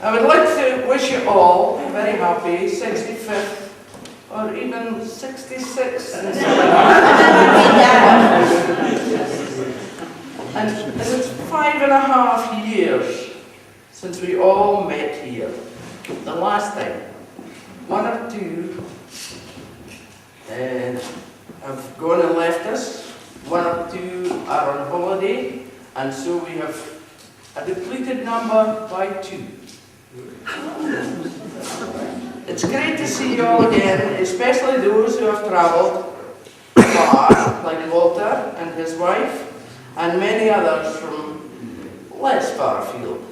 I would like to wish you all a very happy 65th or even 66th. And it's 5.5 years since we all met here. The last time, one or two have gone and left us, one or two are on holiday, and so we have a depleted number by 2. It's great to see you all again, especially those who have travelled far, like Walter and his wife, and many others from less far afield.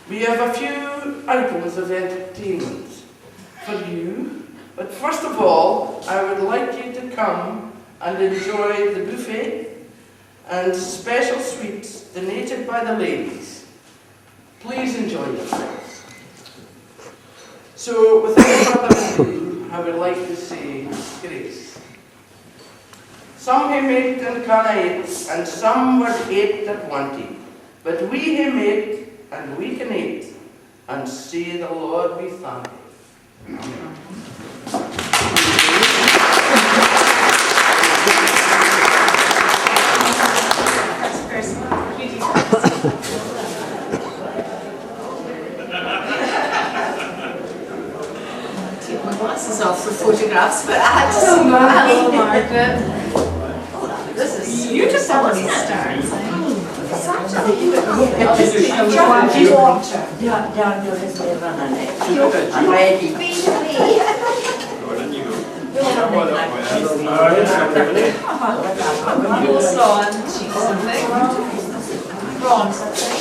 We have a few items of entertainment for you, but first of all, I would like you to come and enjoy the buffet and special sweets donated by the ladies. Please enjoy yourselves. So, without further ado, I would like to say grace. Some he made and canna eat, and some were ate that wanted. But we he made, and we can eat, and say the Lord be thanked. Take my glasses off for photographs, but I had to Hello, Margaret. This is beautiful. Somebody starts. I'm ready. Coleslaw and cheese and prawns, I think.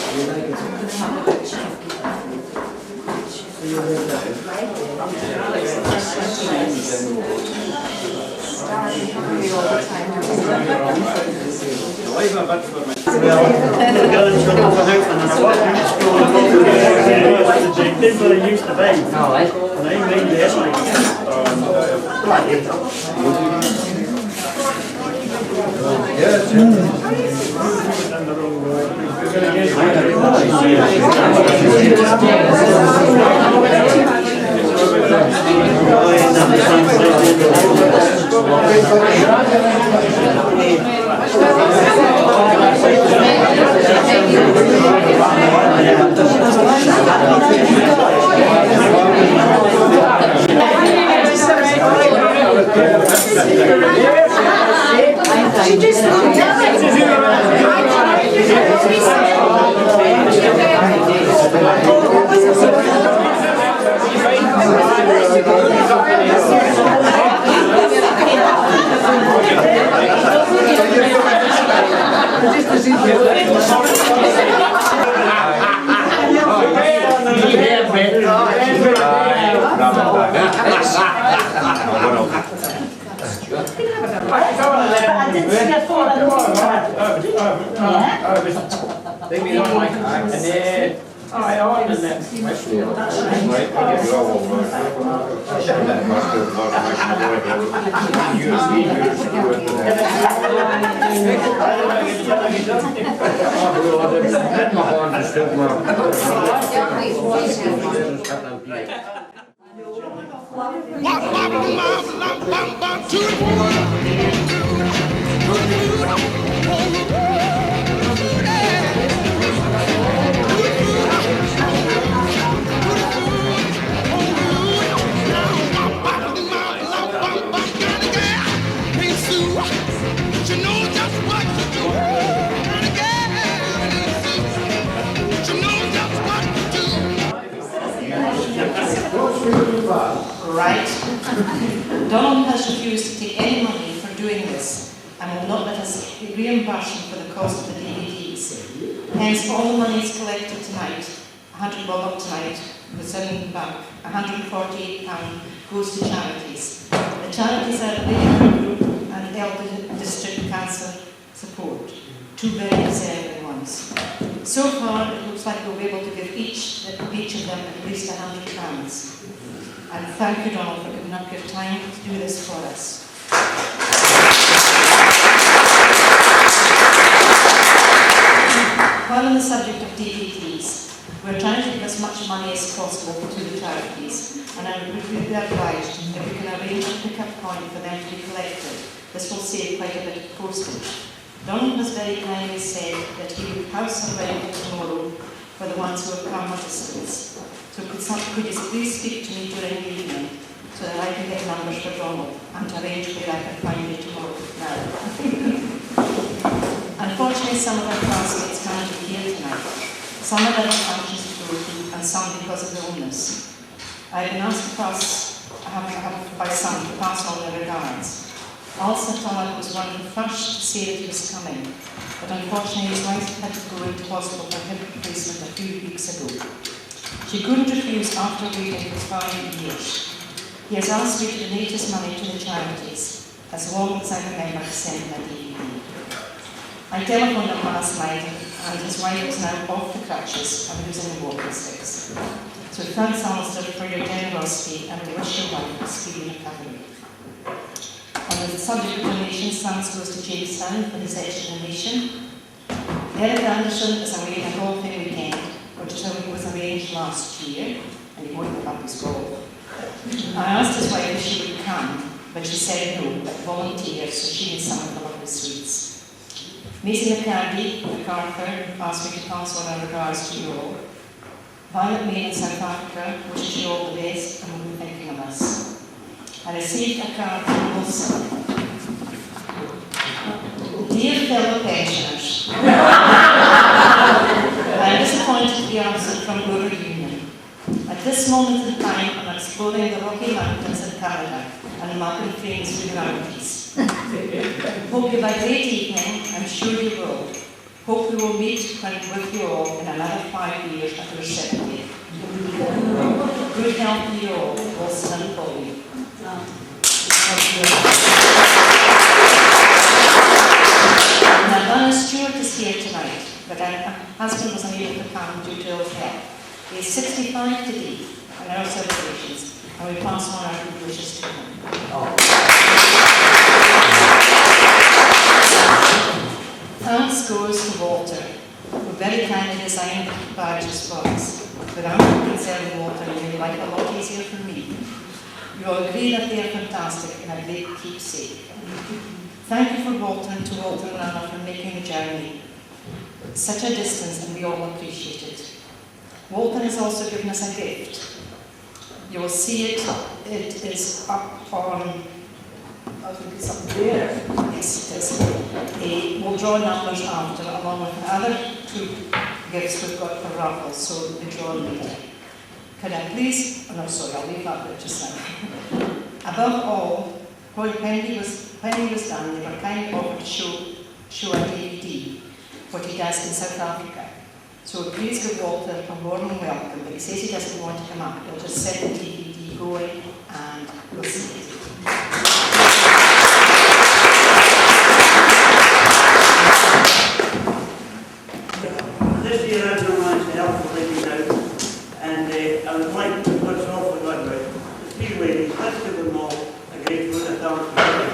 Didn't what it used to be. No, I mean yesterday. Right. Donald has refused to take any money for doing this and will not let us reimburse him for the cost of the DVDs. Hence, all the money is collected tonight, well not tonight, we're sending them back, £148 goes to charities. The charities are the Lady Group and Elder District Cancer Support, two very deserving ones. So far, it looks like we'll be able to give each of them at least £100. And thank you, Donald, for giving up your time to do this for us. While on the subject of DVDs, We're trying to give as much money as possible to the charities, and I would be obliged if we can arrange a pick-up point for them to be collected. This will save quite a bit of postage. Donald has very kindly said that he would have some ready tomorrow for the ones who have come a distance. So could you please speak to me during the evening so that I can get numbers for Donald and to arrange where I can find you tomorrow now. Unfortunately, some of our classmates can't be here tonight. Some of their functions are broken and some because of illness. I have been asked by some to pass on their regards. Also, Thomas was one of the first to say that he was coming, but unfortunately his wife had to go into hospital for hip replacement a few weeks ago. She couldn't refuse after waiting for 5 years. He has asked me to donate his money to the charities, as long as I remember to send him a DVD. I telephoned him last night, and his wife is now off the crutches and using the walking sticks. So thanks, Alistair, for your generosity, and we wish your wife a speedy recovery. On the subject of donations, thanks goes to Jamestown for his extra donation. Eric Anderson is away a golfing weekend, which was arranged last year, and he won't pick up his golf. I asked his wife if she would come, but she said no, but volunteered, so she needs some of the lovely sweets. Maisie McCarthy, MacArthur, asked me to pass on our regards to you all. Violet May in South Africa wishes you all the best and will be thinking of us. I received a card from Wilson. Dear fellow pensioners, I am disappointed to be absent from your reunion. At this moment in time, I'm exploring the Rocky Mountains in Canada and mapping things with mountains. Hope you have a great evening, I'm sure you will. Hope we will meet with you all in another 5 years at your 70th. Good health to you all, Wilson and Polly. Now, Donna Stewart is here tonight, but her husband was unable to come due to ill health. He is 65 today, and our celebrations, and we pass on our good wishes to him. Thanks goes to Walter, who very kindly designed the badges for us. Without conserving water, it made life a lot easier for me. You all agree that they are fantastic and a great keepsake. Thank you to Walter and Anna for making the journey. Such a distance, and we all appreciate it. Walter has also given us a gift. You will see it. It is up on, I think it's up there. Yes, it is. We'll draw numbers after, along with the other 2 gifts we've got for raffles, so we'll be drawn later. Could I please, oh no, sorry, I'll leave that there just now. Above all, when he was done, they were kindly offered to show a DVD, what he does in South Africa. So please give Walter a warm welcome, but he says he doesn't want to come up. He'll just set the DVD going and we'll see it. This year I'm going to help the ladies out, and I would like to put an awful lot about the 3 ladies. Let's give them all a great vote of thanks.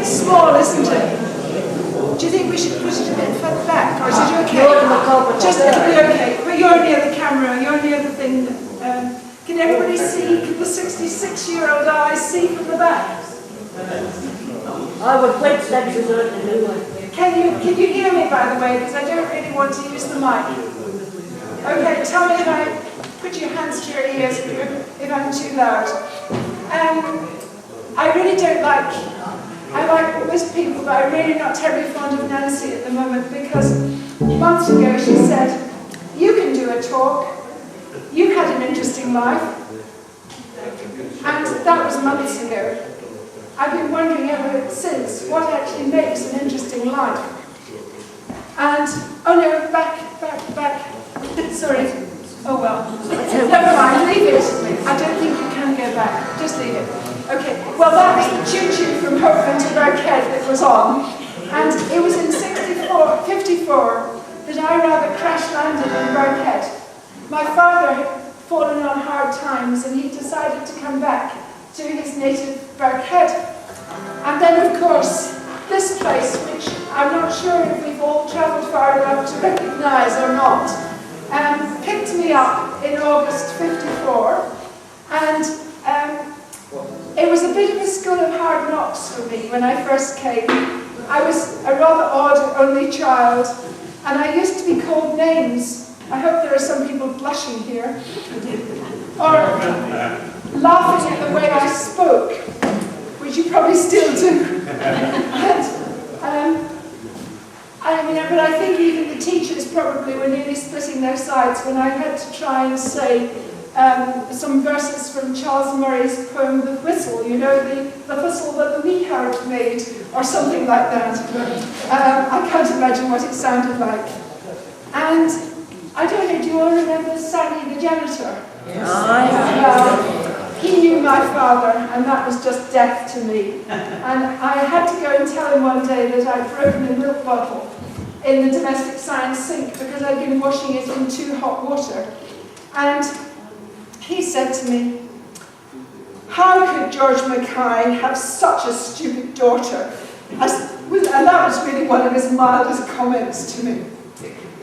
Small, isn't it? Do you think we should push it a bit further back, or is it okay? Just it'll be okay. But you're near the camera, you're near the thing. Can everybody see? Can the 66-year-old eyes see from the back? I would quit sections on the new one. Can you hear me, by the way? Because I don't really want to use the mic. Okay, tell me if I put your hands to your ears if I'm too loud. I really don't like. I like most people, but I'm really not terribly fond of Nancy at the moment because months ago she said, "You can do a talk. You've had an interesting life." And that was months ago. I've been wondering ever since what actually makes an interesting life. And, oh no, back. Sorry. Oh well. Never mind, leave it. I don't think you can go back. Just leave it. Okay. Well, that was the choo-choo from Hopeman to Birkhead that was on. And it was in 54 that I rather crash-landed in Birkhead. My father had fallen on hard times and he decided to come back to his native Birkhead. And then, of course, this place, which I'm not sure if we've all travelled far enough to recognise or not, picked me up in August 54, and it was a bit of a school of hard knocks for me when I first came. I was a rather odd only child, and I used to be called names. I hope there are some people blushing here, or laughing at the way I spoke, which you probably still do. But I think even the teachers probably were nearly splitting their sides when I had to try and say some verses from Charles Murray's poem, The Whistle, you know, the whistle that the weeherd made, or something like that. I can't imagine what it sounded like. And I don't know, do you all remember Sally the janitor? Yes. Well, he knew my father, and that was just death to me. And I had to go and tell him one day that I'd broken a milk bottle in the domestic science sink because I'd been washing it in too hot water. And he said to me, "How could George Mackay have such a stupid daughter?" And that was really one of his mildest comments to me.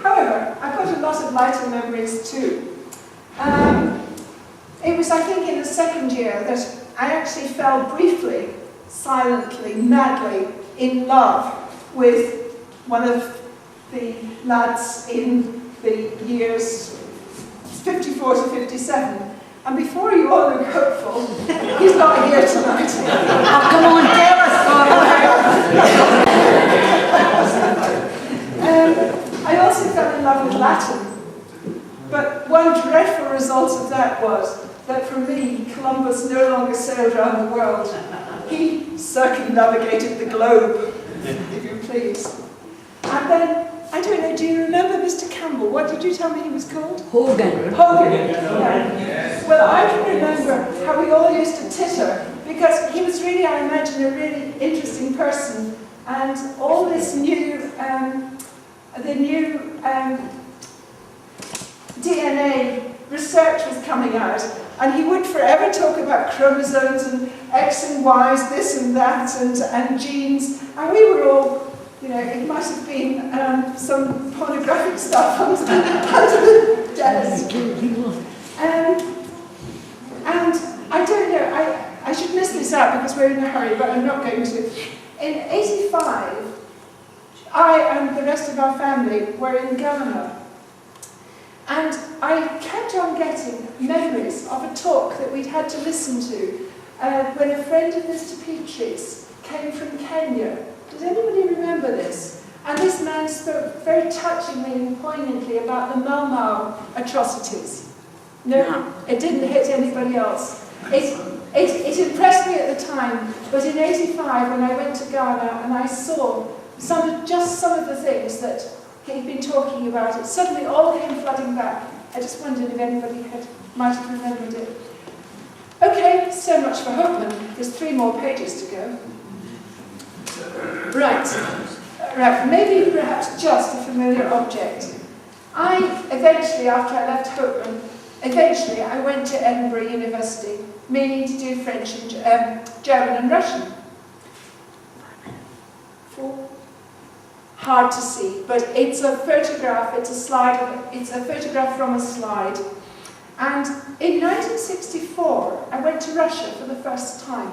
However, I've got a lot of lighter memories too. It was, I think, in the second year that I actually fell briefly, silently, madly in love with one of the lads in the years 54 to 57. And before you all look hopeful, he's not here tonight. Oh, come on, tell us. I also fell in love with Latin. But one dreadful result of that was that for me, Columbus no longer sailed around the world. He circumnavigated the globe, if you please. And then, I don't know, do you remember Mr. Campbell? What did you tell me he was called? Hogan. Hogan. Yeah. Well, I can remember how we all used to titter, because he was really, I imagine, a really interesting person. And all this new, DNA research was coming out, and he would forever talk about chromosomes and X and Y's, this and that, and genes, and we were all, you know, it might have been some pornographic stuff under the desk. And I don't know, I should miss this out because we're in a hurry, but I'm not going to. In 85, I and the rest of our family were in Ghana. And I kept on getting memories of a talk that we'd had to listen to when a friend of Mr. Petrie's came from Kenya. Does anybody remember this? And this man spoke very touchingly and poignantly about the Mau Mau atrocities. No, it didn't hit anybody else. It impressed me at the time, but in 85 when I went to Ghana and I saw some of the things that he'd been talking about, it suddenly all came flooding back. I just wondered if anybody might have remembered it. Okay, so much for Hopeman. There's 3 more pages to go. Right, maybe perhaps just a familiar object. I eventually, after I left Hopeman, I went to Edinburgh University, meaning to do French and German and Russian. 4. Hard to see, but it's a photograph, it's a photograph from a slide. And in 1964, I went to Russia for the first time.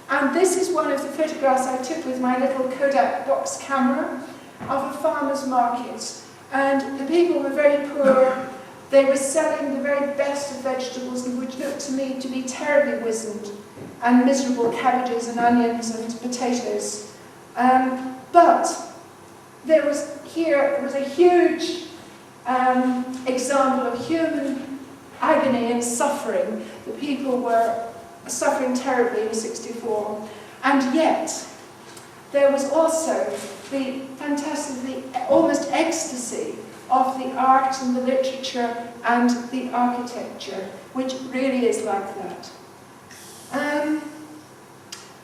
And this is one of the photographs I took with my little Kodak box camera of a farmer's market. And the people were very poor. They were selling the very best of vegetables, which looked to me to be terribly wizened, and miserable cabbages and onions and potatoes. But there was a huge example of human agony and suffering. The people were suffering terribly in '64. And yet, there was also the fantastic, almost ecstasy of the art and the literature and the architecture, which really is like that.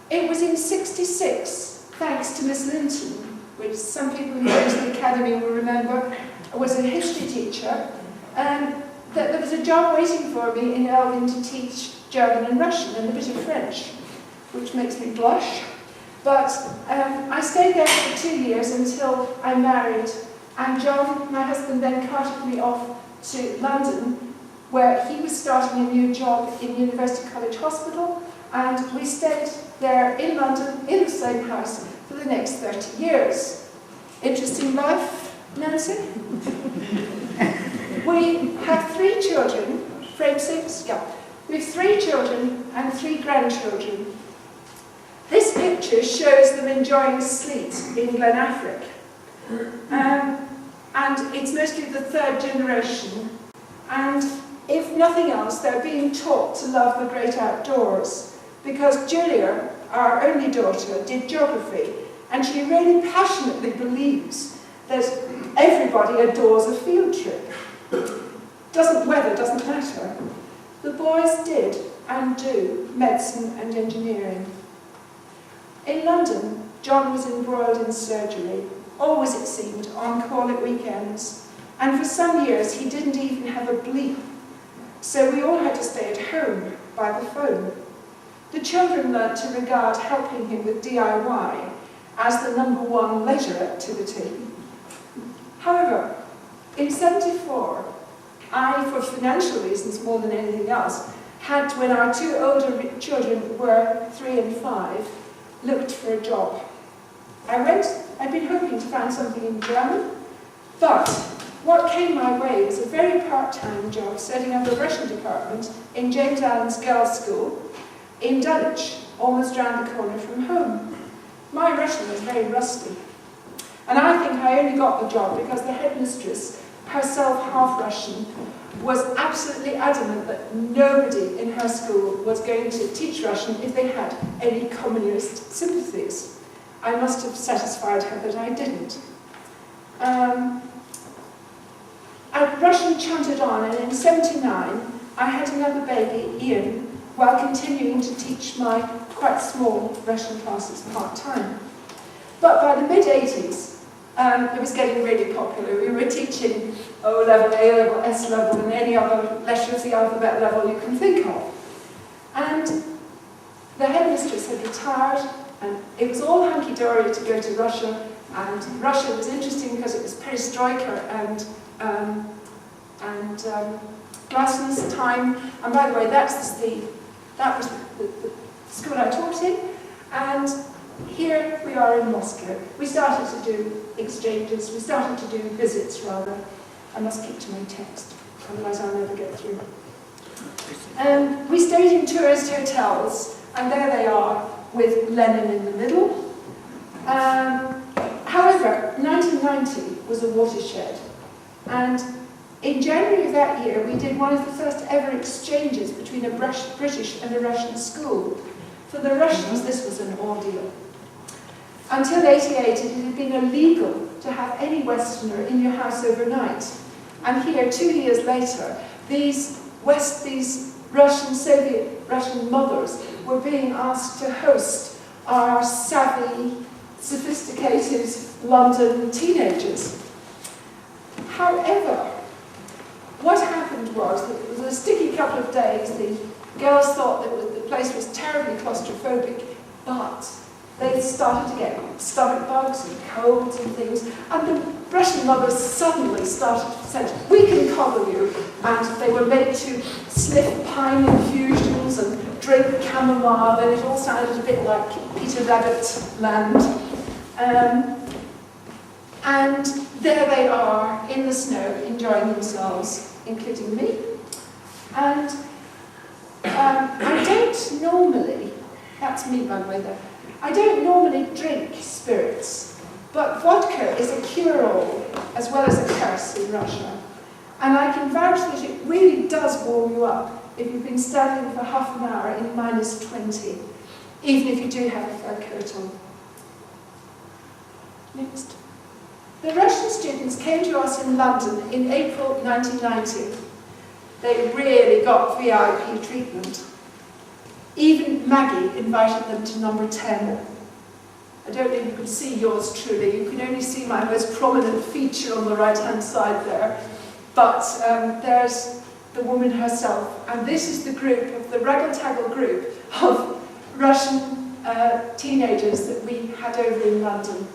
It was in '66, thanks to Miss Linton, which some people who go to the academy will remember, was a history teacher, that there was a job waiting for me in Elgin to teach German and Russian and a bit of French, which makes me blush. But I stayed there for 2 years until I married, and John, my husband, then carted me off to London, where he was starting a new job in University College Hospital, and we stayed there in London, in the same house, for the next 30 years. Interesting life, Nancy? We have 3 children, frame 6, yeah. We have 3 children and 3 grandchildren. This picture shows them enjoying sleet in Glenafric. And it's mostly the 3rd generation. And if nothing else, they're being taught to love the great outdoors. Because Julia, our only daughter, did geography, and she really passionately believes that everybody adores a field trip. Weather doesn't matter. The boys did and do medicine and engineering. In London, John was embroiled in surgery, always it seemed, on call at weekends, and for some years he didn't even have a bleep, so we all had to stay at home by the phone. The children learnt to regard helping him with DIY as the #1 leisure activity. However, in '74, I, for financial reasons more than anything else, had, when our 2 older children were 3 and 5, looked for a job. I'd been hoping to find something in German, but what came my way was a very part-time job setting up a Russian department in James Allen's Girls' School in Dulwich, almost round the corner from home. My Russian was very rusty, and I think I only got the job because the headmistress, herself half Russian, was absolutely adamant that nobody in her school was going to teach Russian if they had any communist sympathies. I must have satisfied her that I didn't. Russian chunted on, and in '79 I had another baby, Ian, while continuing to teach my quite small Russian classes part-time. But by the mid-'80s, it was getting really popular. We were teaching O-level, A-level, S-level, and any other letter of the alphabet level you can think of. And the headmistress had retired, and it was all hunky-dory to go to Russia, and Russia was interesting because it was perestroika and glasnost time. And by the way, that was the school I taught in, and here we are in Moscow. We started to do exchanges, we started to do visits rather. I must keep to my text, otherwise I'll never get through. We stayed in tourist hotels, and there they are with Lenin in the middle. However, 1990 was a watershed, and in January of that year we did one of the first ever exchanges between a British and a Russian school. For the Russians this was an ordeal. Until '88 it had been illegal to have any Westerner in your house overnight. And here, 2 years later, these Russian, Soviet Russian mothers were being asked to host our savvy, sophisticated London teenagers. However, what happened was that it was a sticky couple of days. The girls thought that the place was terribly claustrophobic, but they started to get stomach bugs and colds and things, and the Russian mothers suddenly started to say, "We can coddle you," and they were made to sniff pine infusions and drink chamomile, and it all sounded a bit like Peter Rabbit land. And there they are in the snow, enjoying themselves, including me. And I don't normally, that's me by the way there, I don't normally drink spirits, but vodka is a cure-all as well as a curse in Russia. And I can vouch that it really does warm you up if you've been standing for half an hour in -20, even if you do have a fur coat on. Next. The Russian students came to us in London in April 1990. They really got VIP treatment. Even Maggie invited them to number 10. I don't know if you can see yours truly. You can only see my most prominent feature on the right-hand side there. But there's the woman herself. And this is the group of the raggle-taggle group of Russian teenagers that we had over in London.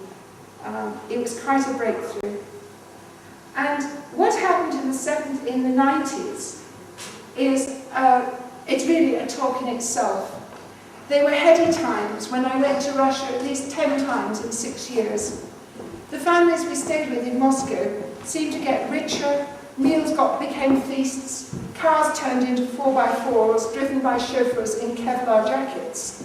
It was quite a breakthrough. And what happened in the 90s is it's really a talk in itself. They were heady times when I went to Russia at least 10 times in 6 years. The families we stayed with in Moscow seemed to get richer, meals became feasts, cars turned into 4x4s driven by chauffeurs in Kevlar jackets.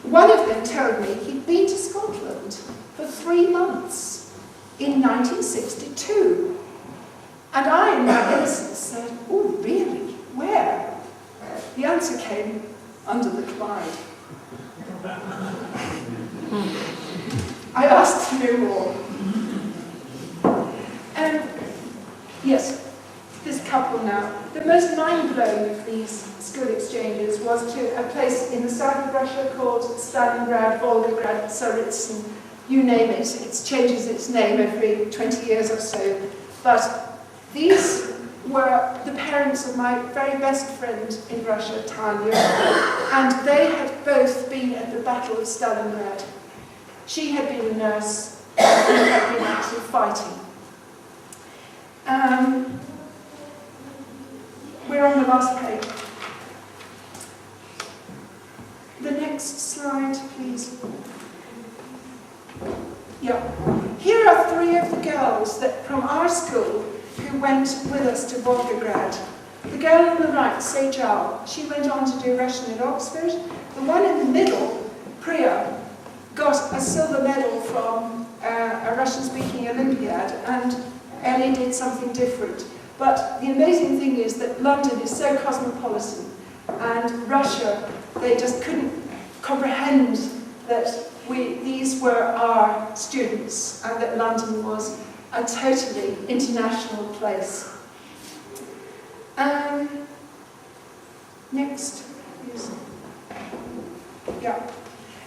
One of them told me he'd been to Scotland for 3 months in 1962. And I, in my innocence, said, "Oh, really? Where?" The answer came, "Under the Clyde." I asked to know more. Yes, this couple now. The most mind-blowing of these school exchanges was to a place in the south of Russia called Stalingrad, Volgograd, Tsaritsyn. You name it, it changes its name every 20 years or so. But these were the parents of my very best friend in Russia, Tanya, and they had both been at the Battle of Stalingrad. She had been a nurse, and he had been actually fighting. We're on the last page. The next slide, please. Yeah. Here are 3 of the girls that from our school who went with us to Volgograd. The girl on the right, Sejal, she went on to do Russian at Oxford. The one in the middle, Priya, got a silver medal from a Russian-speaking Olympiad, and Ellie did something different. But the amazing thing is that London is so cosmopolitan, and Russia, they just couldn't comprehend that these were our students, and that London was a totally international place. Next, please. Yeah.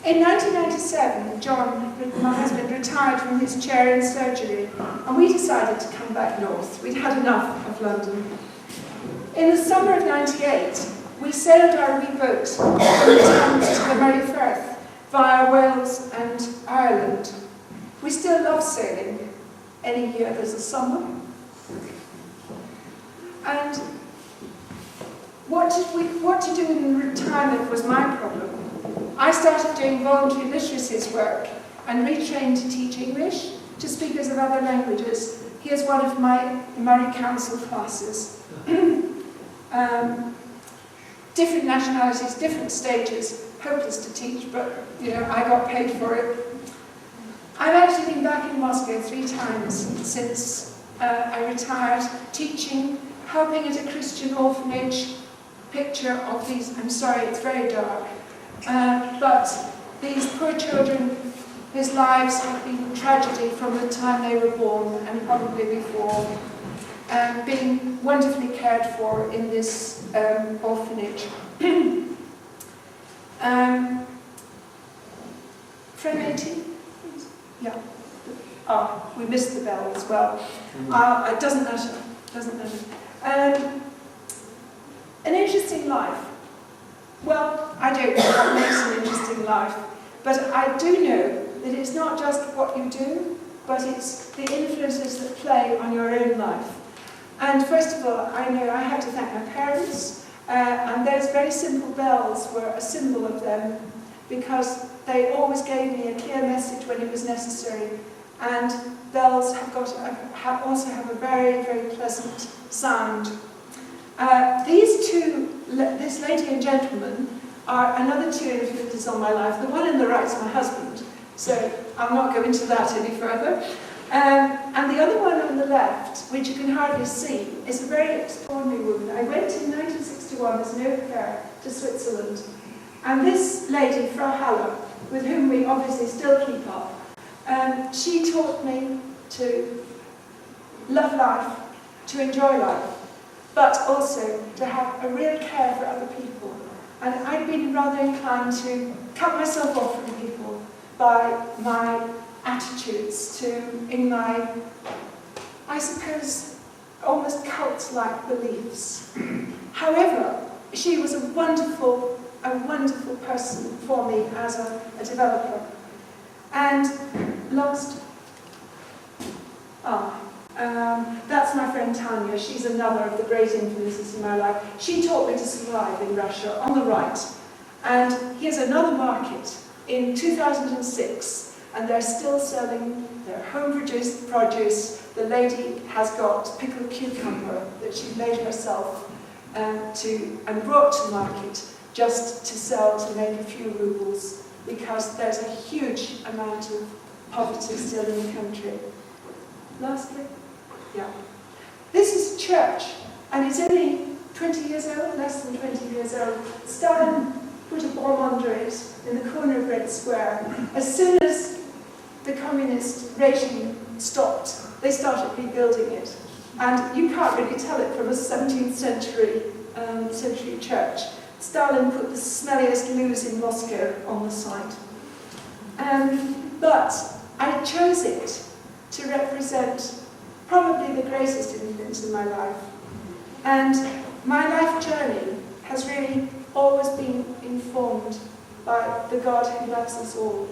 In 1997, John, my husband, retired from his chair in surgery, and we decided to come back north. We'd had enough of London. In the summer of '98, we sailed our wee boat from the Thames to the Murray Firth via Wales and Ireland. We still love sailing. Any year there's a summer. And what to do in retirement was my problem. I started doing voluntary literacies work and retrained to teach English to speakers of other languages. Here's one of my Murray Council classes. Different nationalities, different stages, hopeless to teach, but I got paid for it. I've actually been back in Moscow 3 times since I retired, teaching, helping at a Christian orphanage. Picture of these, I'm sorry, it's very dark. But these poor children, whose lives have been tragedy from the time they were born and probably before, being wonderfully cared for in this orphanage. Frame 18? Yeah. Oh, we missed the bell as well. It doesn't matter. Doesn't matter. An interesting life. Well, I don't know what makes an interesting life, but I do know that it's not just what you do, but it's the influences that play on your own life. And first of all, I know I had to thank my parents, and those very simple bells were a symbol of them, because they always gave me a clear message when it was necessary. And bells also have a very, very pleasant sound. These two, this lady and gentleman, are another 2 influences on my life. The one on the right is my husband, so I'll not go into that any further. And the other one on the left, which you can hardly see, is a very extraordinary woman. I went in 1961 as an au pair to Switzerland, and this lady, Frau Haller, with whom we obviously still keep up, She taught me to love life, to enjoy life, but also to have a real care for other people. And I've been rather inclined to cut myself off from people by my attitudes in my, I suppose, almost cult-like beliefs. However, she was a wonderful person for me as a developer. And that's my friend Tanya. She's another of the great influences in my life. She taught me to survive in Russia on the right. And here's another market in 2006, and they're still selling their home-produced produce. The lady has got pickled cucumber that she made herself and brought to market just to sell to make a few rubles, because there's a huge amount of poverty still in the country. Lastly, yeah. This is a church, and it's only 20 years old, less than 20 years old. Stalin put a bomb under it in the corner of Red Square. As soon as the communist regime stopped, they started rebuilding it. And you can't really tell it from a 17th century church. Stalin put the smelliest loos in Moscow on the site. But I chose it to represent probably the greatest influence in my life. And my life journey has really always been informed by the God who loves us all,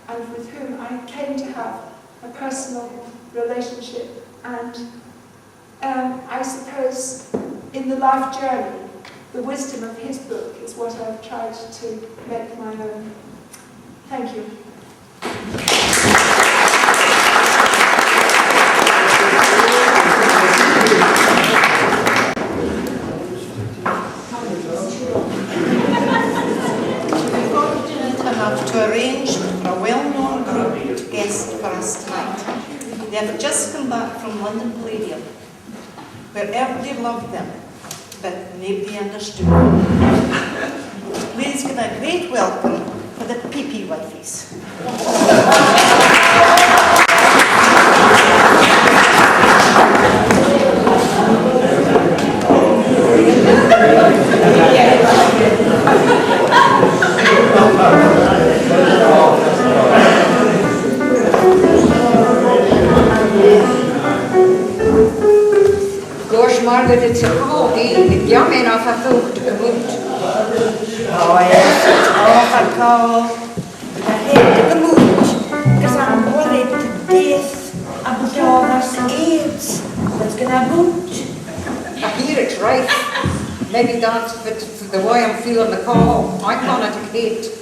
and with whom I came to have a personal relationship. And I suppose in the life journey, the wisdom of his book is what I've tried to make my own. Thank you. To arrange for a well-known group to guest for us tonight. They have just come back from London Palladium, where everybody loved them, but nobody understood. Please give a great welcome for the PP Wifeys. Gosh, Margaret, it's a hobby. Young enough, I thought it would. Oh yes, off I go. Ahead of the mood, because I'm worried to death about all this AIDS that's gonna boot. I hear it's right. Maybe that's the way I'm feeling the call. I can't hate.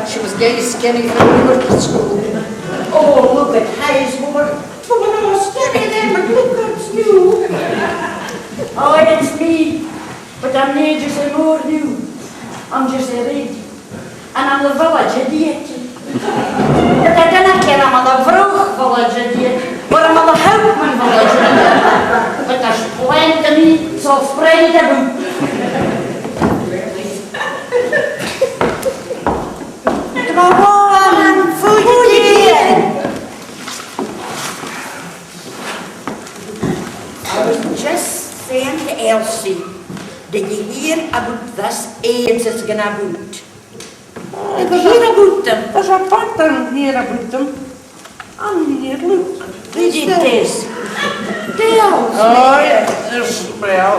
She was gay, skinny, when we went to school. Oh, look at Hazelwood. But when I was studying them, look at you. Oh, it's me. But I'm not just a more new. I'm just a lady. And I'm the village idiot. But I don't care, I'm the vroeg village idiot. Or I'm the Hopeman village idiot. But there's plenty of me, so spread it about. I was just saying to Elsie, did you hear about this AIDS that's going to boot? Did you hear about them? There's a pattern here about them. And here, look. Read it, Tess. Tell us. Oh, yeah.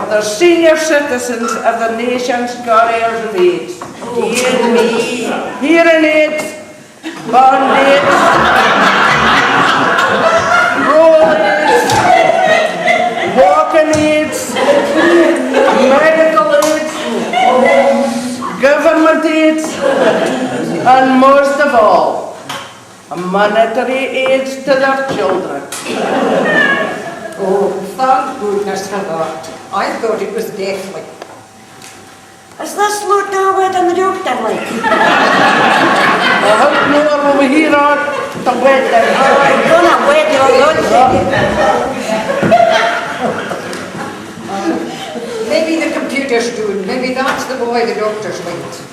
There's senior citizens of the nation's carriers of AIDS. Dear me. Hearing aids, bond aids, roll aids, walking aids, medical aids, government aids, and most of all, monetary aids to their children. Oh, thank goodness for that. I thought it was deathly. Is this lot over than the doctor like? I hope more over here on the weather. Oh, I'm gonna wait your lot. Maybe the computer's doing, maybe that's the boy the doctor's with.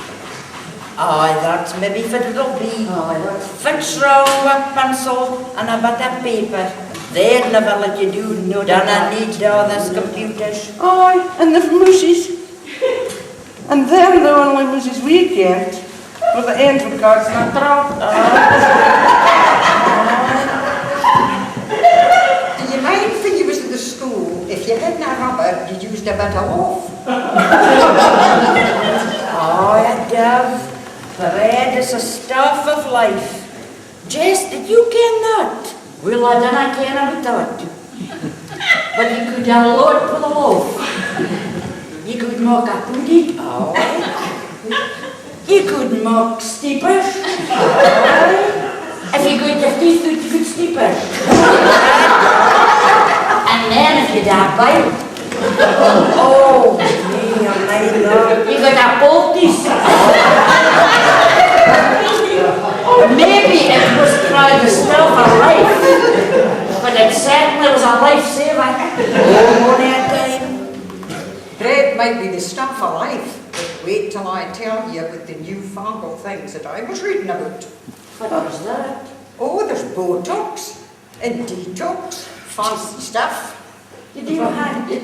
Oh, that's maybe for the be. Oh, that's Fitzroy with pencil and a bit of paper. They'd never let you do no done I need all this computers. Aye, and the moosies. And they're the only moosies we get. With the entry cards not dropped. Do you mind when you was at the school, if you didn't have rubber, you used a bit of loaf? Oh, Dove, bread is the stuff of life. Jess, did you ken that? Well, I dinna ken about that. But you could have a lot for the loaf. You could make a pudding. Oh. You could make steepers. If you got your teeth out, you could steepers. And then if you'd have bite. Oh, me, my lord. You got a poultice. Maybe it was trying to stop a life. But it certainly was a lifesaver. Oh, that time. Bread might be the stuff of life, but wait till I tell you about the newfangled things that I was reading about. What was that? Oh, there's Botox and detox, fancy stuff. You didn't have it.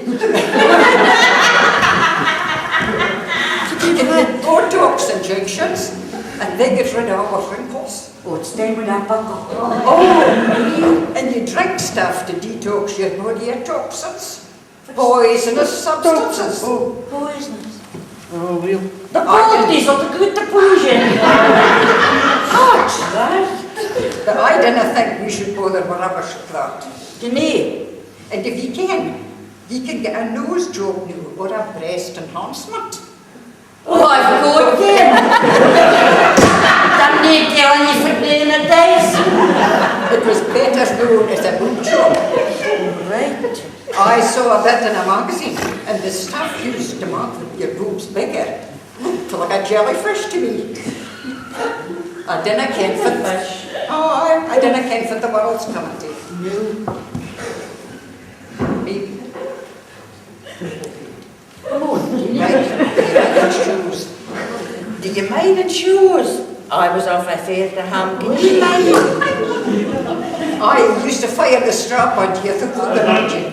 You get Botox injections, and they get rid of all wrinkles. Oh, it's time with that buckle. Oh, and you drink stuff to detox your body of toxins, poisonous substances. Poisonous. Oh, well. The poultice or the good the poison. What's that? But I didn't think we should bother with rubbish like that. Jenny. And if you can get a nose job now or a breast enhancement. Oh, I've got them. Don't need telling you for doing the days. It was better known as a boob job. Right. I saw a bit in a magazine, and the stuff used to make your boobs bigger looked like a jellyfish to me. I didn't care for fish. Oh, I didn't care for the world's coming to. No. Maybe. Come on, Jenny. Right, shoes. Do you mind in shoes? I was off a fair to ham. Can you mind? I used to fire the strap onto you to put them on you.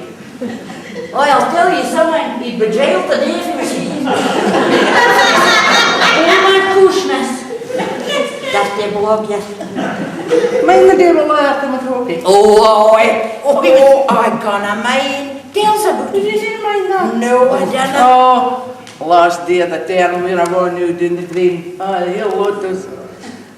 Oh, I'll tell you something. He'd be jailed today if he was here. Oh, my gooshness. That's the blog, yes. Mind the devil laugh in the coffee. Oh, I'm gonna mind. Tell us about it. Did you see mind that? No, I didn't. Oh, last day of the term we were on out in the train. He'll load us.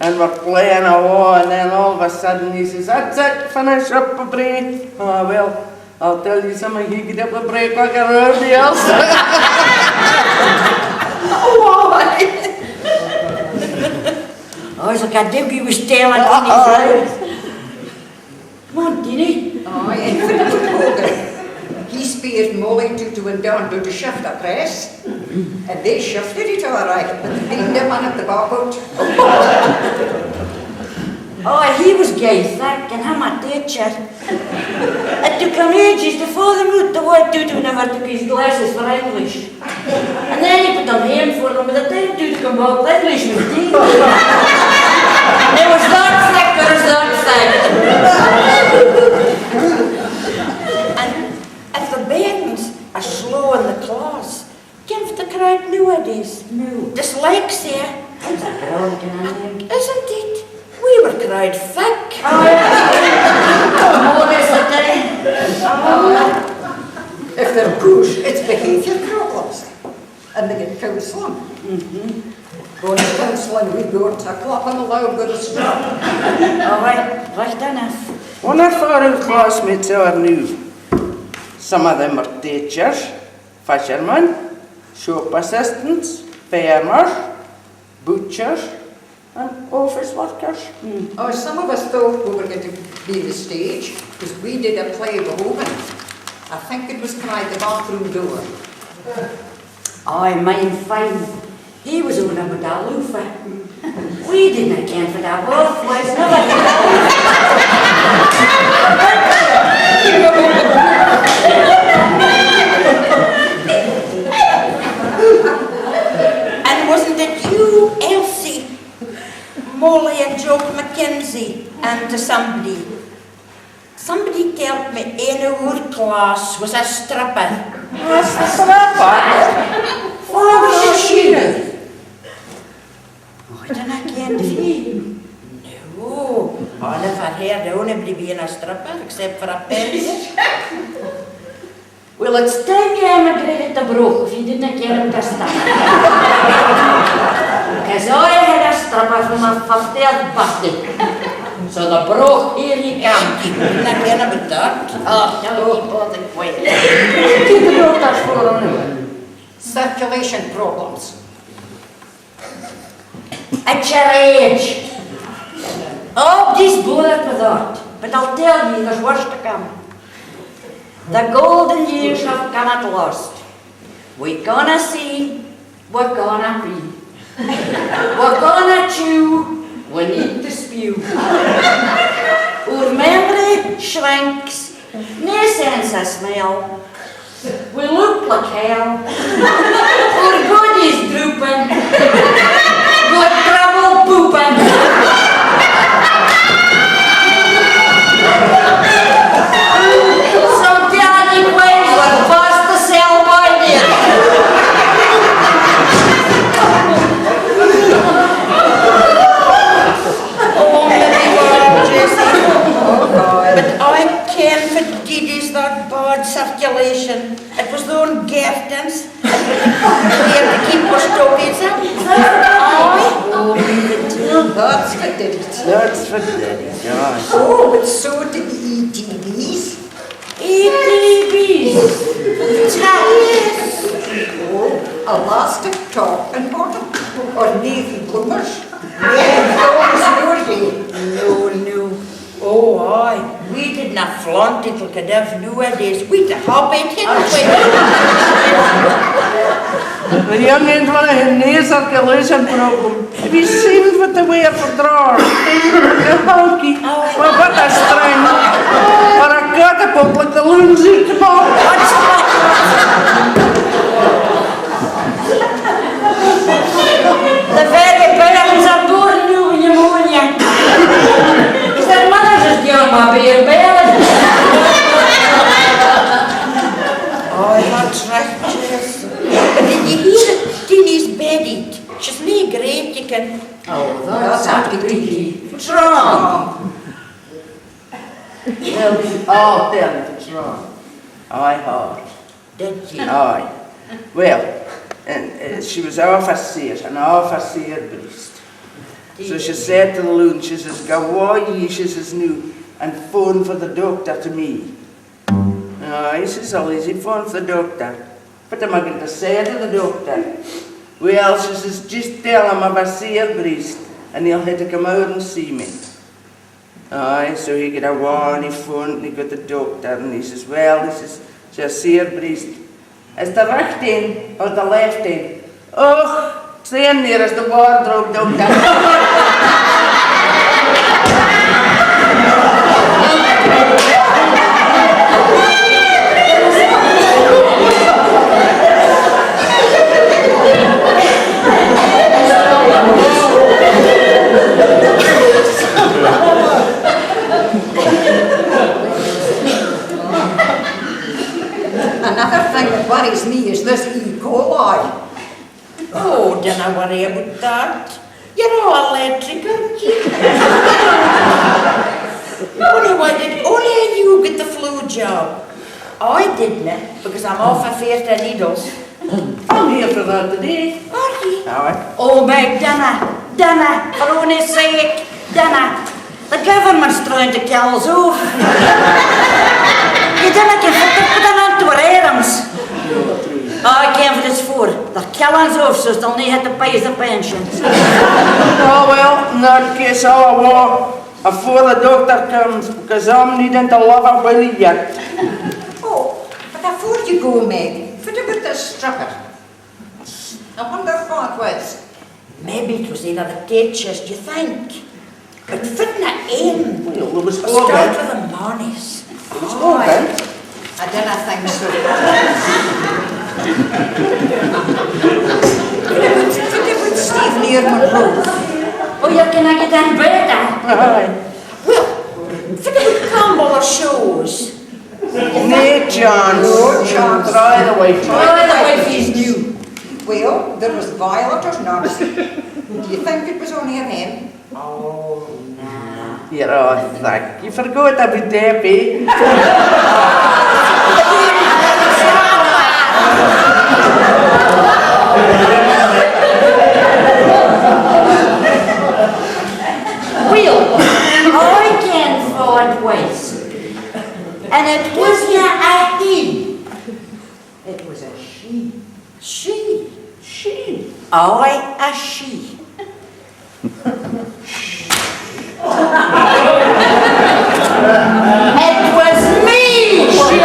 And we're playing a war, and then all of a sudden he says, that's it, finish up a break. Oh, well, I'll tell you something, he get up a break like everybody else. Oh, it's like a doggy was telling on his road. Come on, Dinny. Aye, and for the Hogan, he spared Molly to and down to the shift at press, and they shifted it all right, but they beat them on at the back out. Oh, he was gay thick and him a teacher. It took him ages to follow him out the white dude who never took his glasses for English. And then he put them home for him, but the time dude come back, English was dead. It was that thick, it was that thick. And if the bairns are slow in the class, give the crowd nowadays. No. Dyslexia. It's a brown thing, isn't it? We were cried thick. More is the time. If they're push, it's behaviour problems, and they get counselling. Going to counselling, we go to a clap on the loud with a strap. All right enough. One of our classmates are new. Some of them are teachers, fishermen, shop assistants, farmers, butchers, and office workers. Oh, some of us thought we were going to be the stage, because we did a play of Hopeman I think it was cried the bathroom door. I mind fine. He was on about that loofah. We didn't care for that both ways. And wasn't it you, Elsie, Molly and Joe Mackenzie, and to somebody? Somebody told me in our class was a stripper. What's the stripper? What was she? I don't ken die. No, I never heard of anybody being a stripper except for a penny. Well, it's time you emigrated to Broek if you didn't care him to stop. Because I had a stripper from a 50th birthday. So the Broek, here you come. Didn't ken about that. Oh, hello, bloody quiet. What did the doctors for anyway? Circulation problems. At your age. Oh, just bothered with that. But I'll tell you, there's worse to come. The golden years have come at last. We're gonna see, we're gonna be. We're gonna chew, we need to spew. Our memory shrinks, no sense of smell. We look like hell. Our body's drooping. Got trouble pooping. Some tiny ways were fast to sell by then. Oh, maybe one, Jessie. But I can't forget is that bad circulation. It was the own Gertens. We had to keep our stockings up. Oh, That's for Daddy. That's for Daddy, gosh. Oh, but so did the ETBs. ETBs. Yes. Oh, elastic top and bottom. Or navy bloomers. No. Oh, aye. We didn't have flaunt it like it have nowadays. We had a hobbit hit The young man van een neercirculation problem. Have you seen what the way for drawer? The honky. Well, what a string. Or a catapult like the loons in the ball. The very parents are born new pneumonia. Is that mother just young, my beer bed? Oh, that's right, Jess. But did you hear Teeny's Betty? She's no great, you can... Oh, that's not greedy. What's wrong? Oh, tell me what's wrong. I heard. Did you? Aye. Well, and she was overseer, an overseer priest. So she said to the loon, she says, go away, she says, new, and phone for the doctor to me. He says, oh, easy, phone for the doctor. What am I going to say to the doctor? Well, she says, just tell him I'm a seer priest, and he'll have to come out and see me. So he got away and he phoned and he got the doctor and he says, well, this is a seer priest. Is the right hand or the left hand? Oh, it's the end there is the wardrobe, doctor. Another thing that worries me is this E. coli. Oh, don't worry about that. You're all electric, aren't you? Only you get the flu job. I didn't, because I'm off a fair to needles. I'm here for that today. Are you? Aye. Oh, Meg, dinner, for only sake, dinner. The government's trying to kill us off. You didn't get to put them onto our errands. I came for this for. They're killing us off, so they'll need to pay us the pensions. Oh, well, in that case, all I want before the doctor comes, because I'm needing to love a willy yet. Oh, you go, Meg? What about this stripper? I wonder what it was. Maybe it was either the gate chest, you think? But fitting it in. Well, there was Start Hopeman. with the monies. Hopeman. I didn't think so. What about Steve near Monroe? Oh, you're gonna get in better. Well, what about Campbell or shows? No chance. No chance. Try the way. By the way, he's new. Well, there was Violet or Nancy. Do you think it was only of him? Oh, nah. You're all thick. You forgot about Debbie. Well, I can find ways. And it wasn't a he. It was a she. She. She. I, a she. It was me. She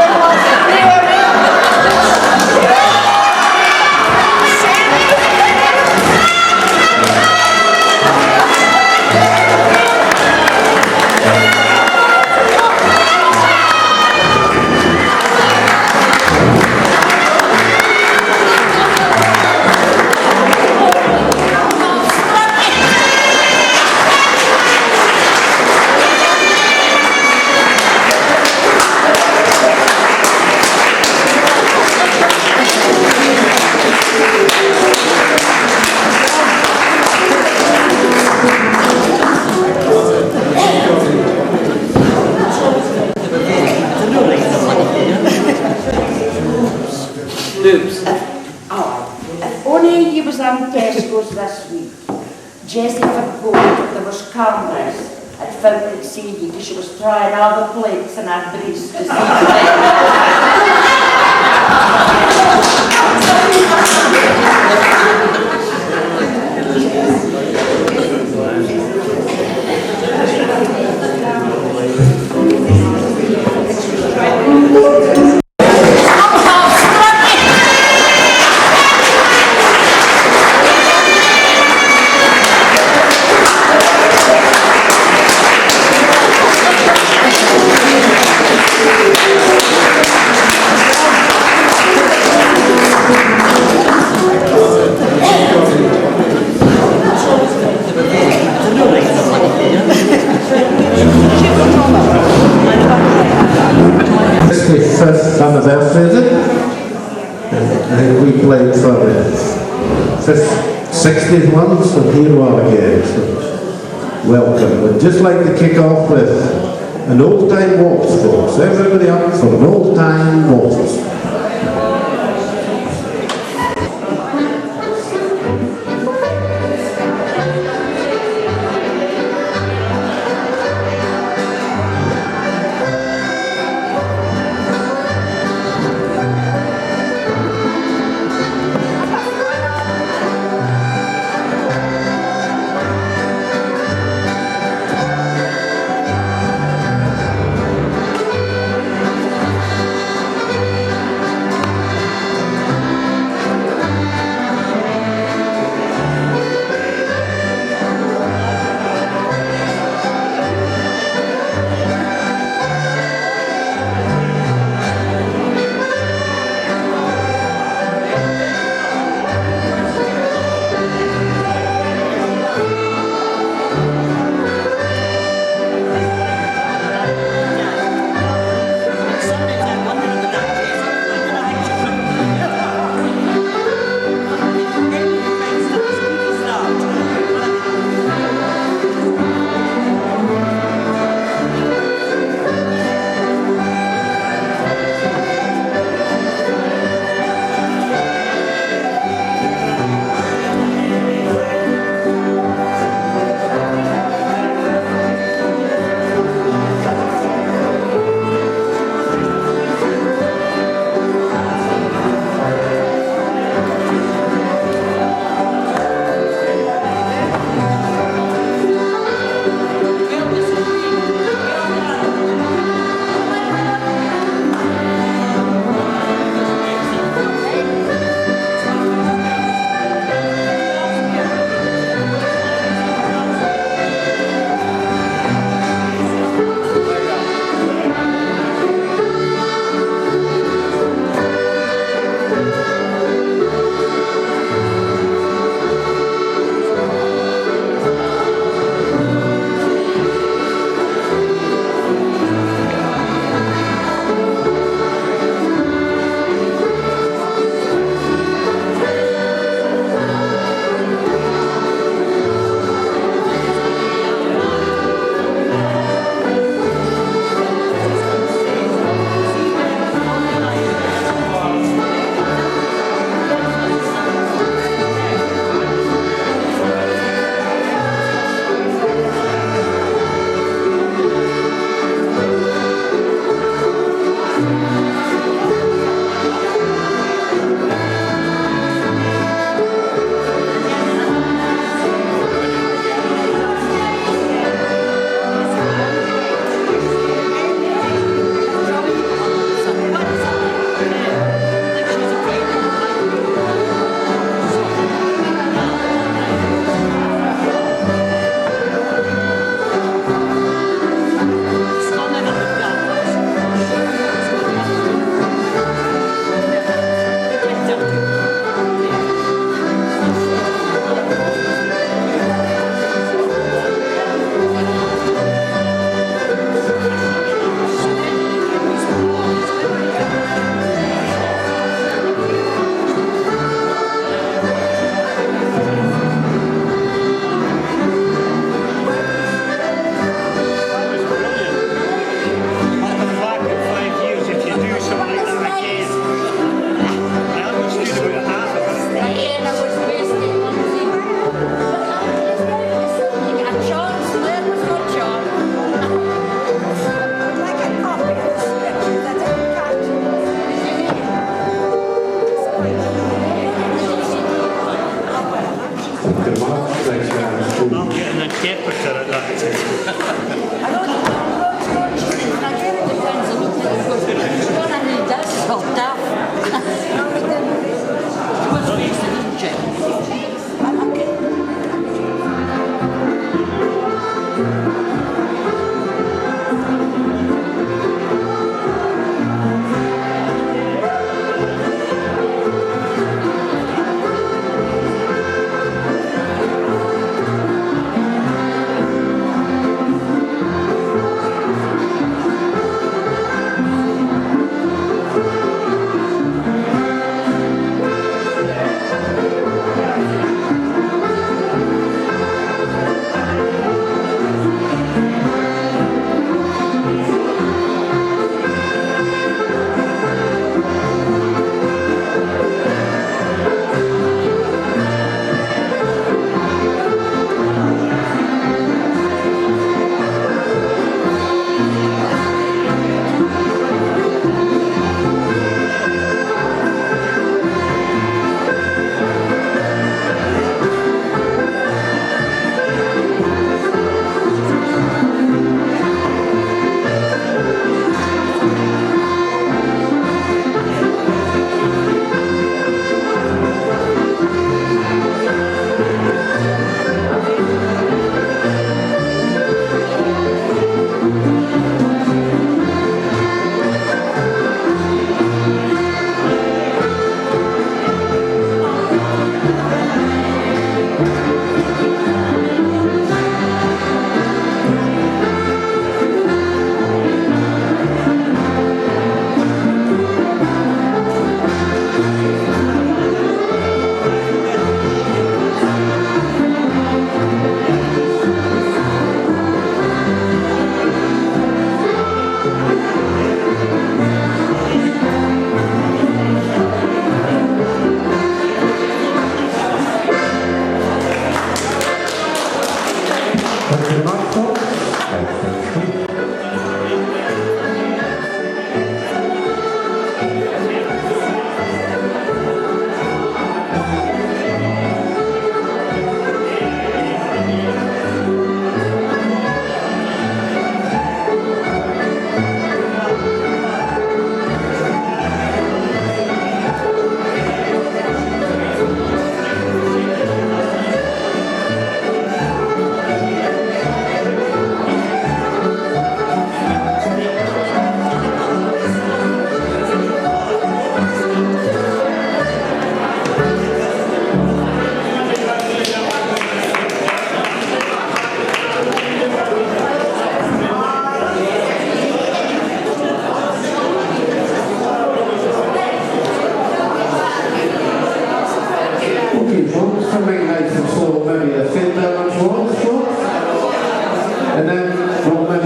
If only you was on Tesco's this week, Jessie forgot that there was cameras at Fountain Sea because she was trying all the plates in her breast to This is my first anniversary, is it? And we played for the 60th one, so here we are again. So welcome. I'd just like to kick off with an old-time waltz, folks. Everybody up for an old-time waltz.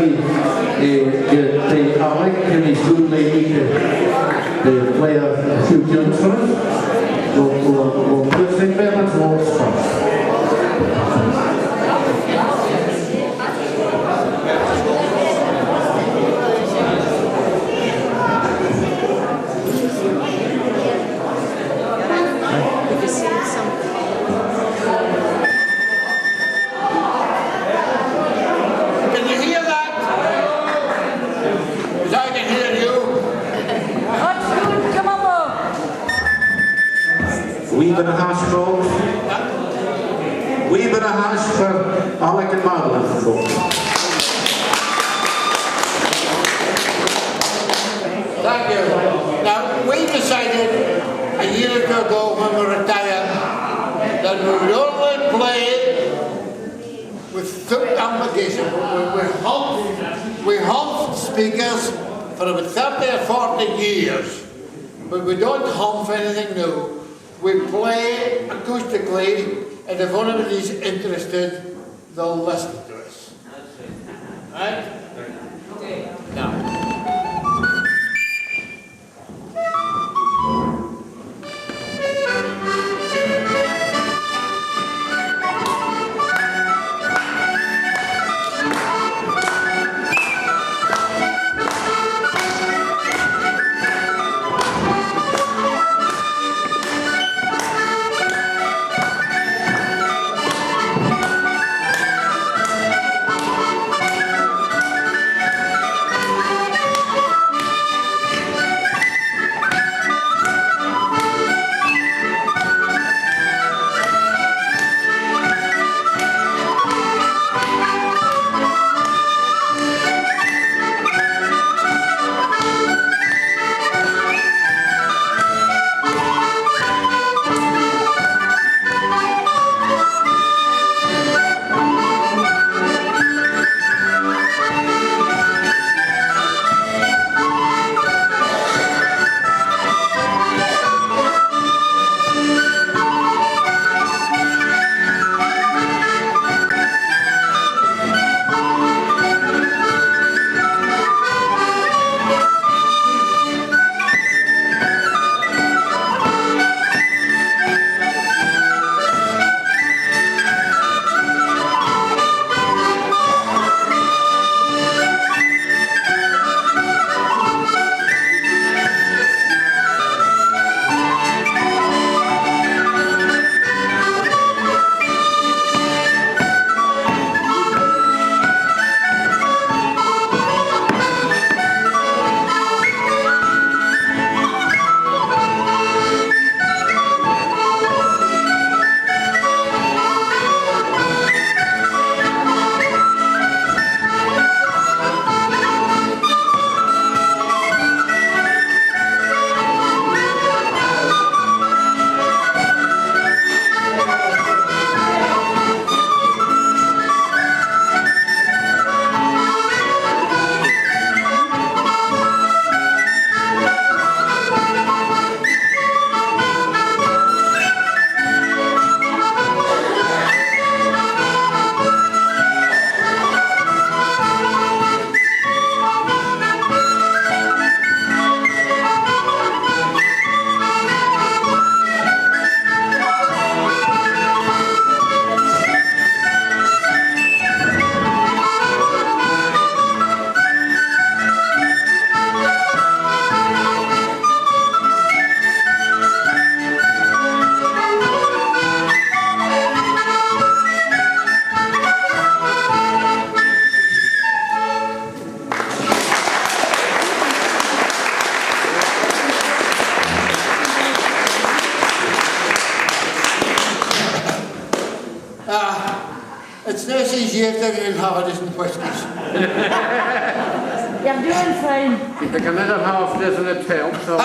we get Alec and his good lady to play a few tunes for us. We'll put St. Bernard's Waltz first. Wee bit of hash, folks. Wee bit of hash for Alec and Madeline, folks. Thank you. Now, we decided a year ago when we retired that we would only play with two amplification. We humped speakers for about 30 or 40 years, but we don't hump anything new. We play acoustically, and if anybody's interested, they'll listen to us. Right? Now. It's nice easier than holidays and whiskies. You're doing fine. You think another half doesn't it help, so...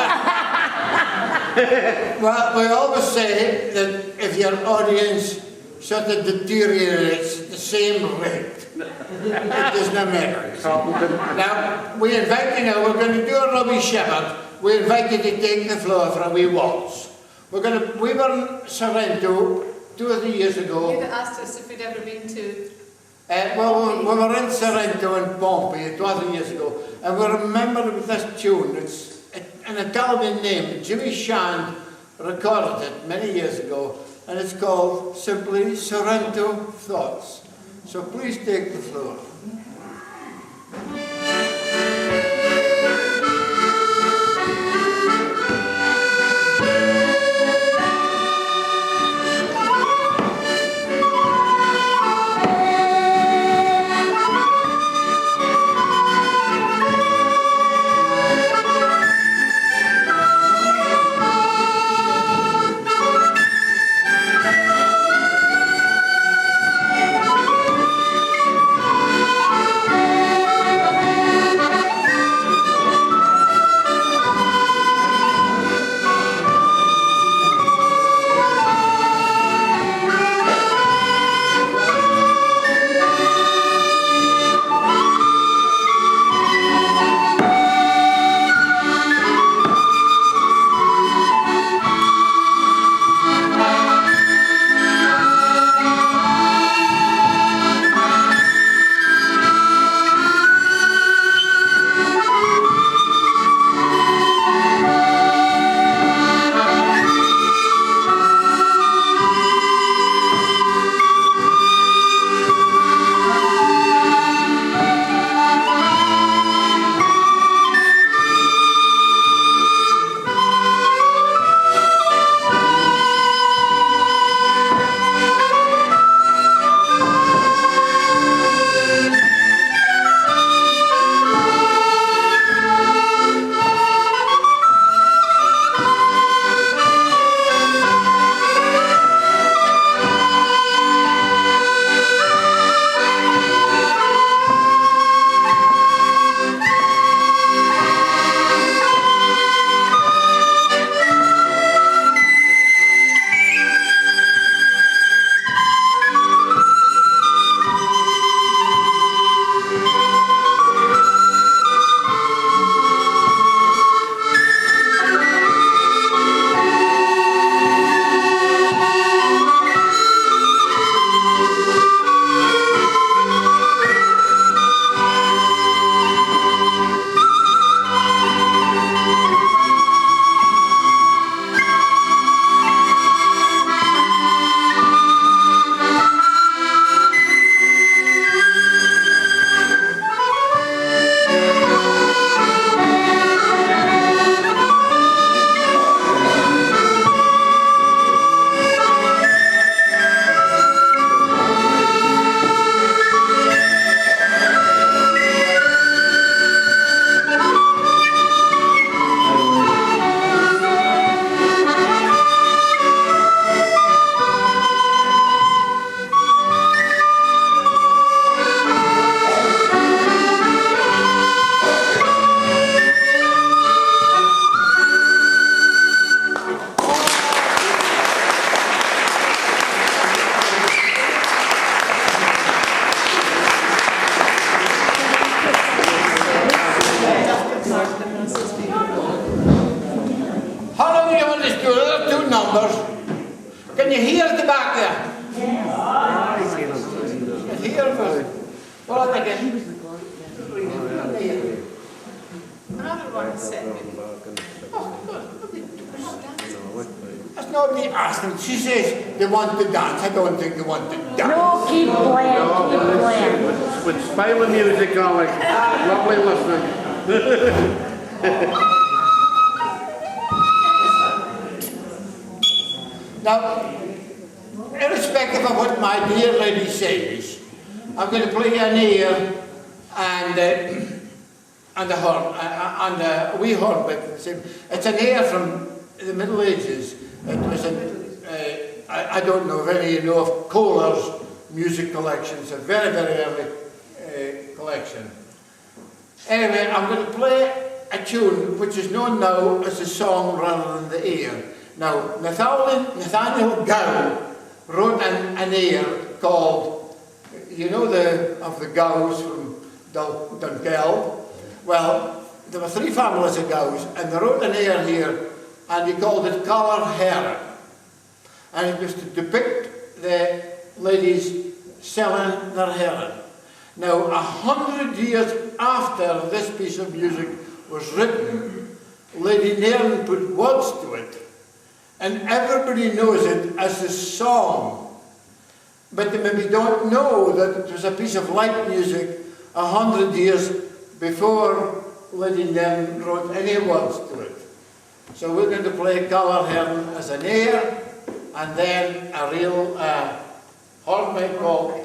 Well, we always say that if your audience sort of deteriorates at the same rate, it doesn't matter. Now, we invite you now, we're going to do a Robbie Shepherd. We invite you to take the floor for a wee waltz. We were in Sorrento 2 or 3 years ago. You'd asked us if we'd ever been to Well, we were in Sorrento in Pompey, it wasn't years ago, and we remember with this tune. It's an Italian name. Jimmy Shand recorded it many years ago, and it's called simply Sorrento Thoughts. So please take the floor. Can you hear at the back there? Hear first. Well, I think Another one said. that's not me asking. She says they want to dance. I don't think they want to dance. No, keep playing, keep playing. With smiling music on, like lovely listening. Now, irrespective of what my dear lady says, I'm going to play an air and a horn, and a wee horn. But it's an air from the Middle Ages. It was I don't know if any of you know of Kohler's music collection. It's a very, very early collection. Anyway, I'm going to play a tune which is known now as a song rather than the air. Now, Nathaniel Gow wrote an air called, you know, of the Gows from Dunkeld. Well, there were 3 families of Gows, and they wrote an air here, and he called it Collar Hair. And it was to depict the lady's selling their herring. Now, 100 years after this piece of music was written, Lady Nairn put words to it, and everybody knows it as a song. But they maybe don't know that it was a piece of light music 100 years before Lady Nairn wrote any words to it. So we're going to play Colour Hearn as an air, and then a real Hopeman called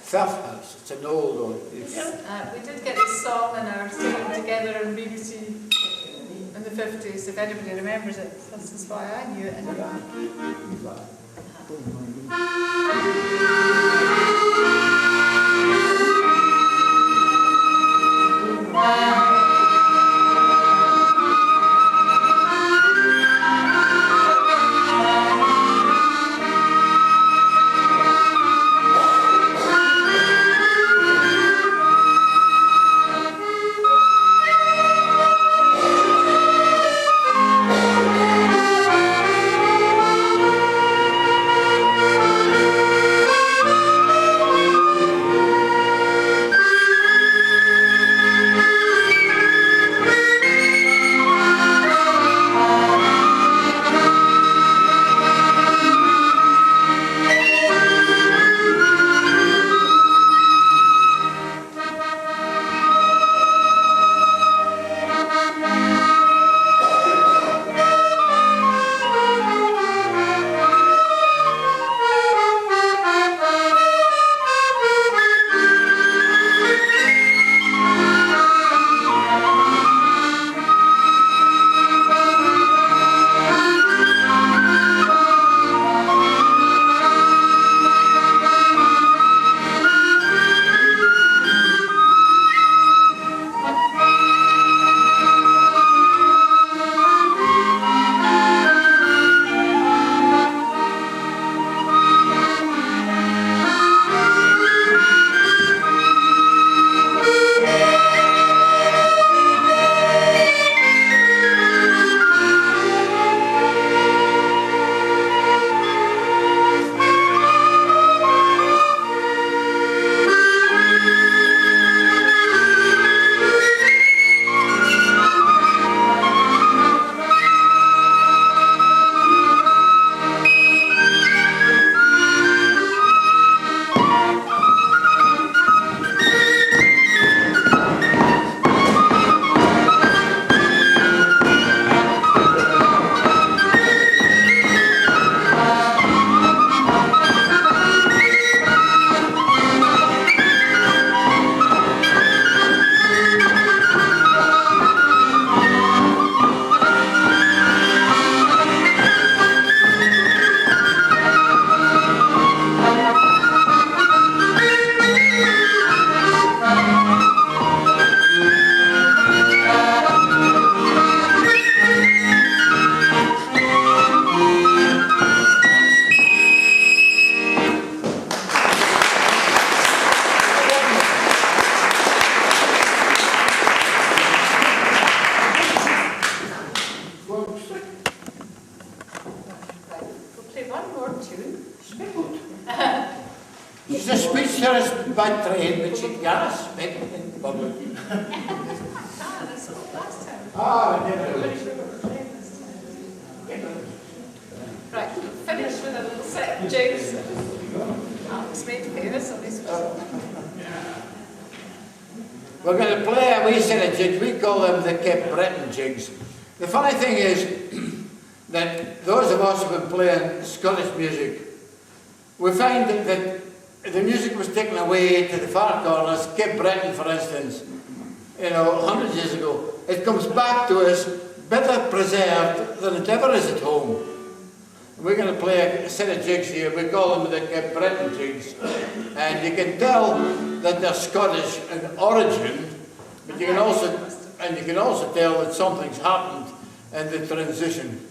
Firth House. It's an old one. We did get this song in our singing together on BBC in the 50s, if anybody remembers it. This is why I knew it anyway. She's a speechless by train, but she gasps in public. That's what last time. Right, finish with a little set of jigs. Alex made famous on this. We're going to play a wee set of jigs. We call them the Cape Breton jigs. The funny thing is that those of us who have been playing Scottish music, we find that the music was taken away to the far corners. Cape Breton, for instance, 100 years ago. It comes back to us better preserved than it ever is at home. We're going to play a set of jigs here. We call them the Cape Breton jigs. And you can tell that they're Scottish in origin, but you can also tell that something's happened in the transition.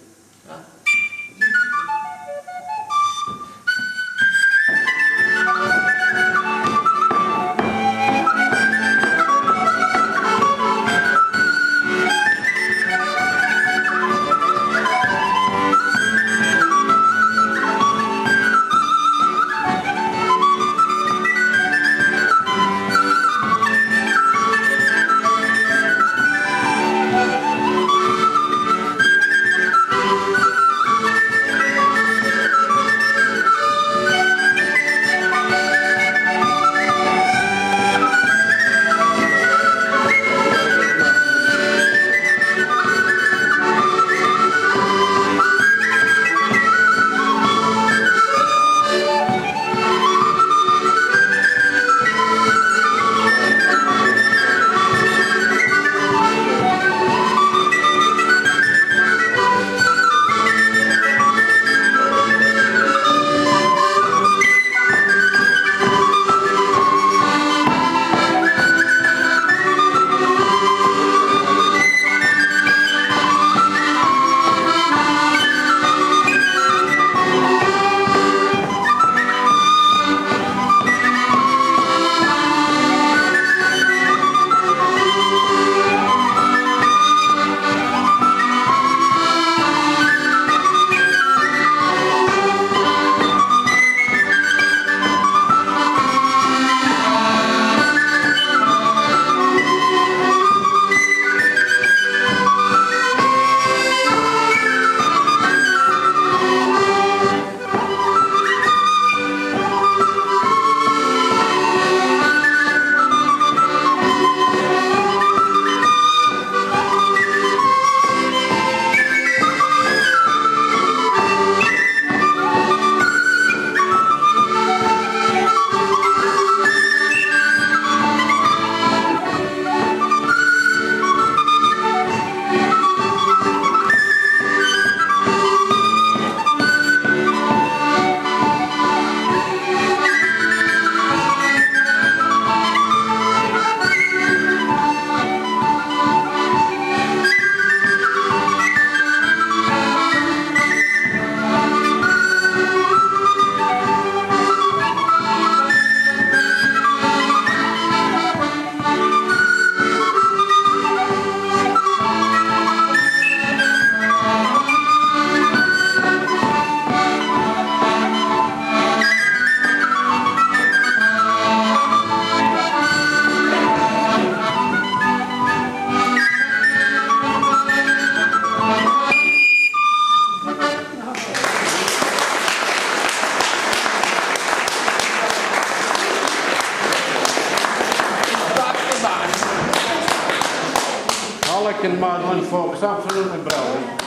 Mike and Madeline folks, absolutely brilliant.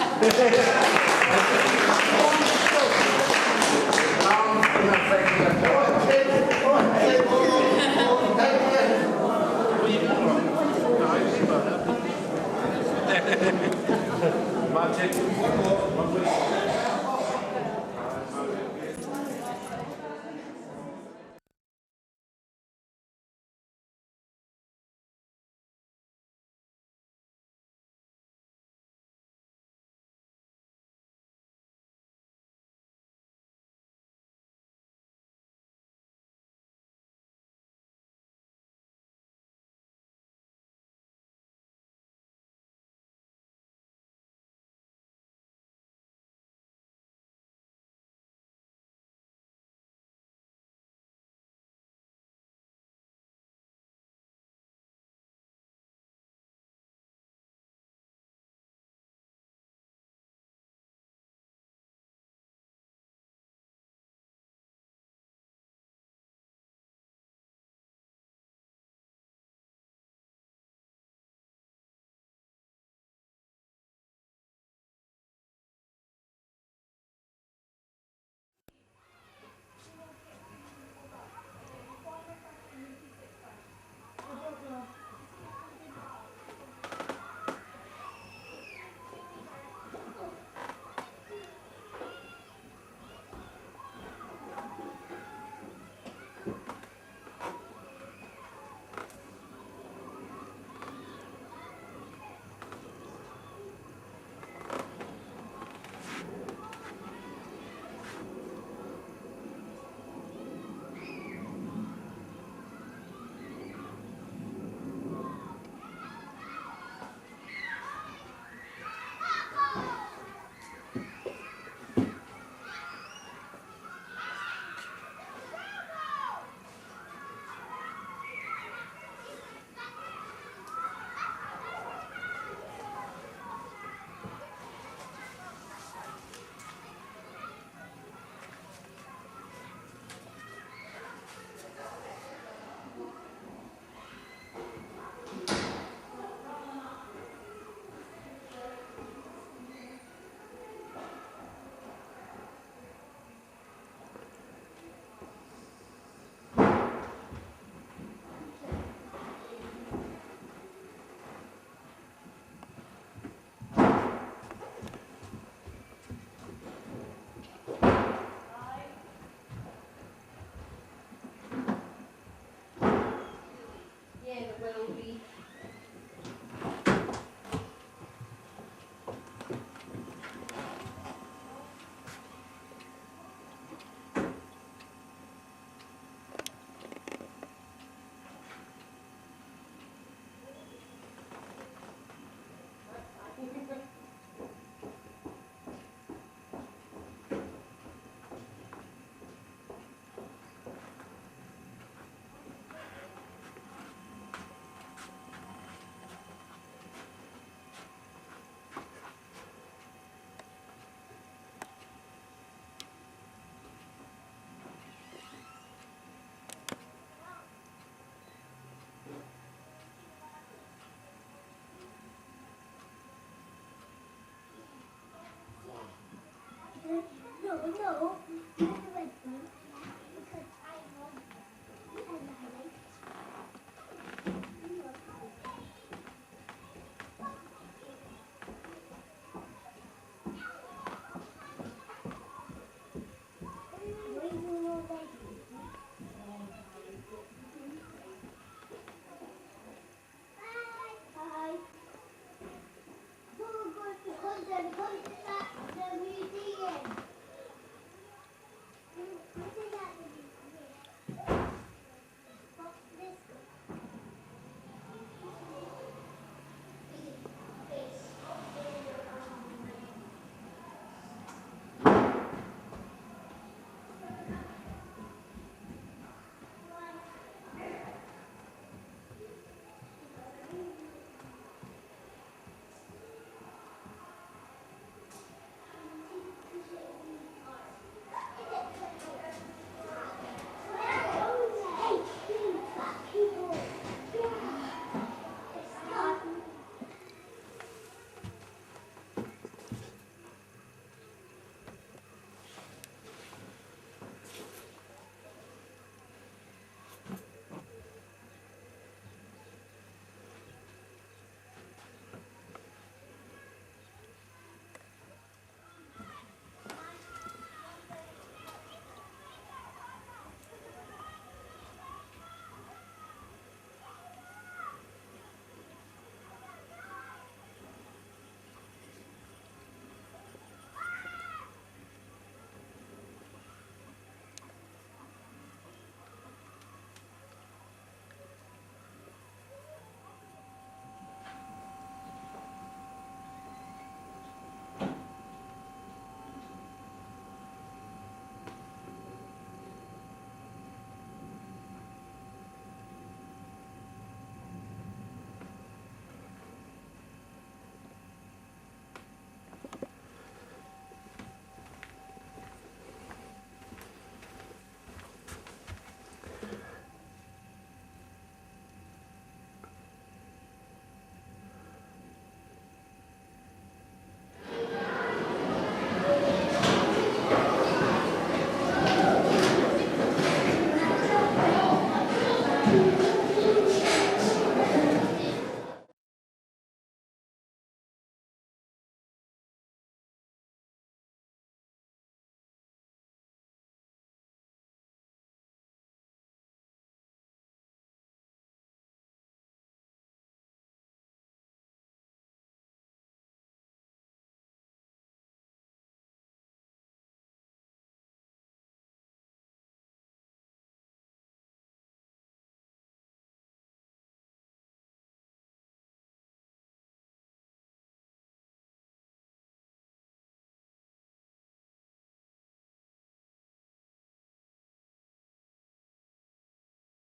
No.